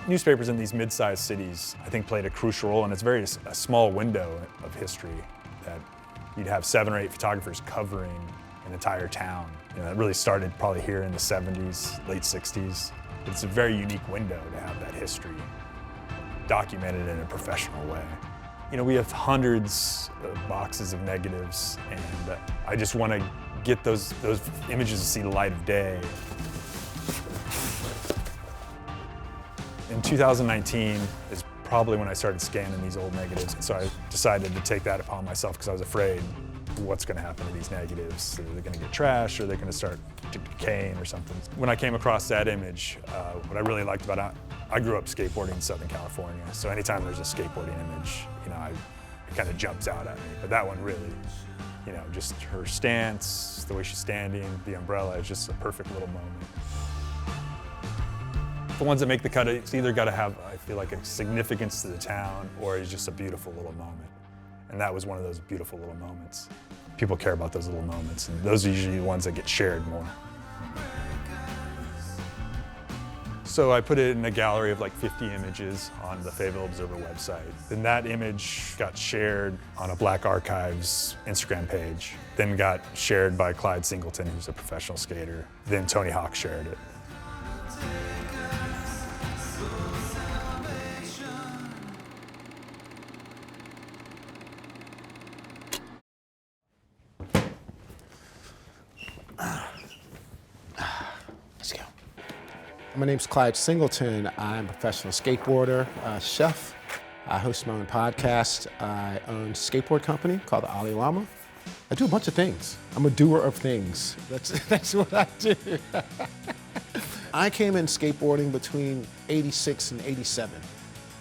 Newspapers in these mid-sized cities, I think, played a crucial role, and it's a small window of history that you'd have 7 or 8 photographers covering an entire town. You know, it really started probably here in the 70s, late 60s. It's a very unique window to have that history documented in a professional way. You know, we have hundreds of boxes of negatives, and I just want to get those images to see the light of day. In 2019 is probably when I started scanning these old negatives, so I decided to take that upon myself because I was afraid what's going to happen to these negatives. Are they going to get trashed, or are they going to start decaying or something? When I came across that image, what I really liked about it, I grew up skateboarding in Southern California, so anytime there's a skateboarding image, you know, it kind of jumps out at me. But that one really, you know, just her stance, the way she's standing, the umbrella, is just a perfect little moment. The ones that make the cut, it's either got to have, I feel like, a significance to the town, or it's just a beautiful little moment. And that was one of those beautiful little moments. People care about those little moments, and those are usually the ones that get shared more. So I put it in a gallery of like 50 images on the Fayetteville Observer website. Then that image got shared on a Black Archives Instagram page, then got shared by Clyde Singleton, who's a professional skater. Then Tony Hawk shared it. Let's go. My name's Clyde Singleton. I'm a professional skateboarder, chef. I host my own podcast. I own a skateboard company called the Ollie Llama. I do a bunch of things. I'm a doer of things. That's what I do. I came in skateboarding between 86 and 87.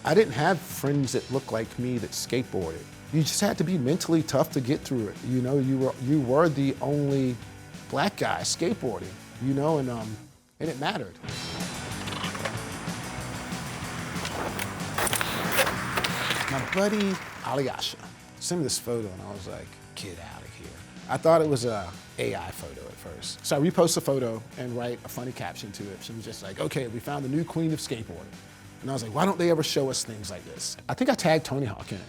I didn't have friends that looked like me that skateboarded. You just had to be mentally tough to get through it. You know, you were the only black guy skateboarding, you know, and it mattered. My buddy Alyasha sent me this photo, and I was like, get out of here. I thought it was a AI photo at first. So I repost the photo and write a funny caption to it. She was just like, okay, we found the new queen of skateboarding. And I was like, why don't they ever show us things like this? I think I tagged Tony Hawk in it,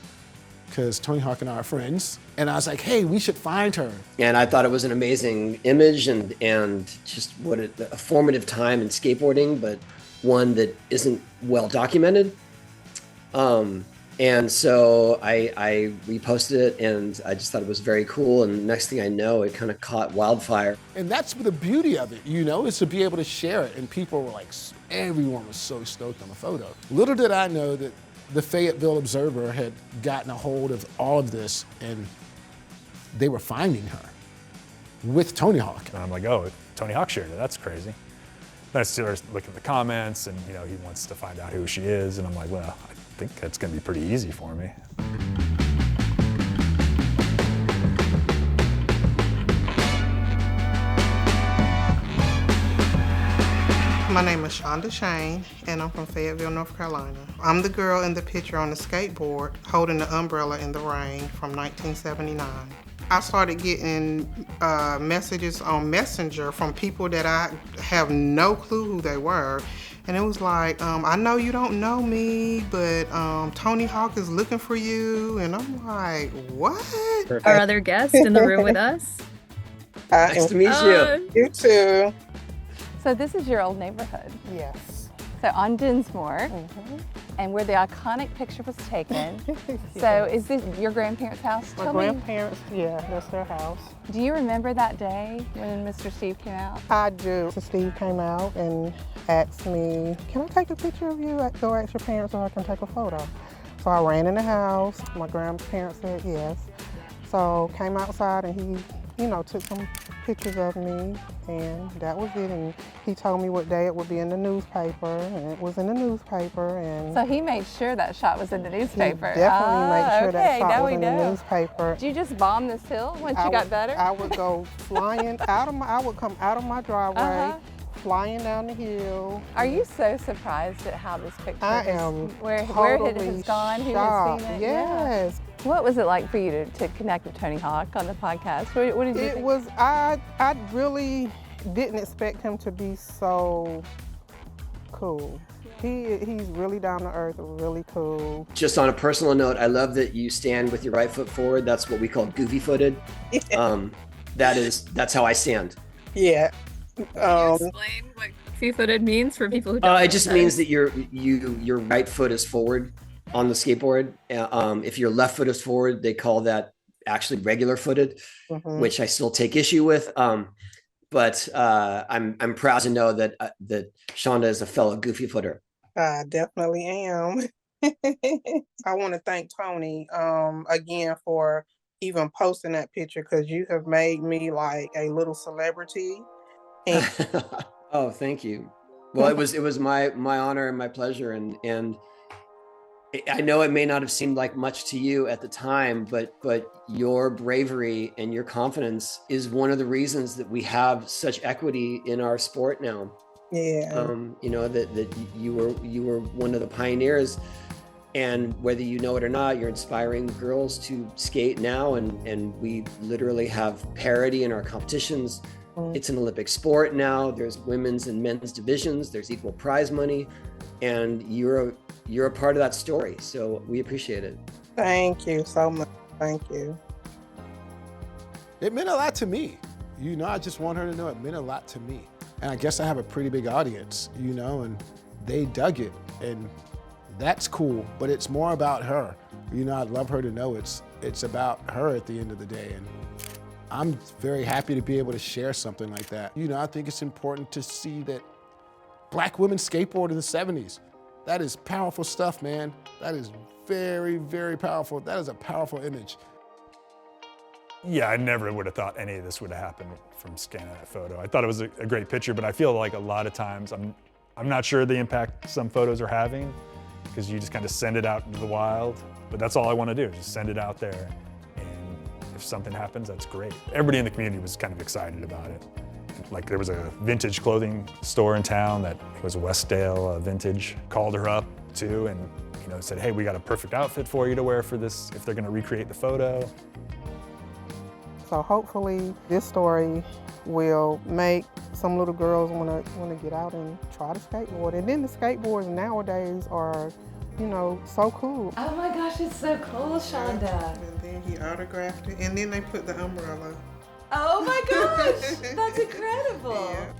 because Tony Hawk and I are friends. And I was like, hey, we should find her. And I thought it was an amazing image and just a formative time in skateboarding, but one that isn't well documented. And so I reposted it, and I just thought it was very cool. And next thing I know, it kind of caught wildfire. And that's the beauty of it, you know, is to be able to share it. And people were like, everyone was so stoked on the photo. Little did I know that the Fayetteville Observer had gotten a hold of all of this, and they were finding her with Tony Hawk. And I'm like, oh, Tony Hawk shared it, that's crazy. Then I started looking at the comments, and you know, he wants to find out who she is, and I'm like, well, I think that's gonna be pretty easy for me. My name is Shaunda Shane, and I'm from Fayetteville, North Carolina. I'm the girl in the picture on the skateboard holding the umbrella in the rain from 1979. I started getting messages on Messenger from people that I have no clue who they were. And it was like, I know you don't know me, but Tony Hawk is looking for you. And I'm like, what? Perfect. Our other guest in the room with us. Nice to meet you. You too. So this is your old neighborhood. Yes. So on Dinsmore, and where the iconic picture was taken. So is this your grandparents' house? My grandparents, yeah, that's their house. Do you remember that day when Mr. Steve came out? I do. So Steve came out and asked me, can I take a picture of you? Go ask your parents so I can take a photo. So I ran in the house. My grandparents said yes. So came outside and he, you know, took some pictures of me, and that was it. And he told me what day it would be in the newspaper, and it was in the newspaper. And so he made sure that shot was in the newspaper. He definitely made sure that shot was in the newspaper. Did you just bomb this hill once you got better? I would go flying I would come out of my driveway, flying down the hill. Are you so surprised at how this picture where it has gone? Who has seen it? Yes. Yeah. What was it like for you to connect with Tony Hawk on the podcast? What did you think? I really didn't expect him to be so cool. He's really down to earth, really cool. Just on a personal note, I love that you stand with your right foot forward. That's what we call goofy footed. That's how I stand. Yeah. Can you explain what goofy-footed means for people who don't know? It just means that your right foot is forward on the skateboard. If your left foot is forward, they call that actually regular footed, which I still take issue with. But I'm proud to know that Shaunda is a fellow goofy footer. I definitely am. I want to thank Tony again for even posting that picture, because you have made me like a little celebrity. And oh, thank you. Well, it was my honor and my pleasure, and I know it may not have seemed like much to you at the time, but your bravery and your confidence is one of the reasons that we have such equity in our sport now. Yeah. You know, that you were one of the pioneers, and whether you know it or not, you're inspiring girls to skate now, and we literally have parity in our competitions. It's an Olympic sport now. There's women's and men's divisions. There's equal prize money, and you're a part of that story. So we appreciate it. Thank you so much. Thank you. It meant a lot to me. You know, I just want her to know it meant a lot to me. And I guess I have a pretty big audience, you know, and they dug it, and that's cool, but it's more about her. You know, I'd love her to know it's about her at the end of the day, and I'm very happy to be able to share something like that. You know, I think it's important to see that Black women skateboard in the 70s. That is powerful stuff, man. That is very, very powerful. That is a powerful image. Yeah, I never would have thought any of this would have happened from scanning that photo. I thought it was a great picture, but I feel like a lot of times I'm not sure the impact some photos are having, because you just kind of send it out into the wild. But that's all I want to do, just send it out there. And if something happens, that's great. Everybody in the community was kind of excited about it. Like, there was a vintage clothing store in town that was Westdale Vintage, called her up too, and said, hey, we got a perfect outfit for you to wear for this if they're going to recreate the photo. So hopefully this story will make some little girls want to get out and try to skateboard. And then the skateboards nowadays are, so cool. Oh my gosh, it's so cool, Shaunda. And then he autographed it, and then they put the umbrella. Oh my gosh, that's incredible. Yeah.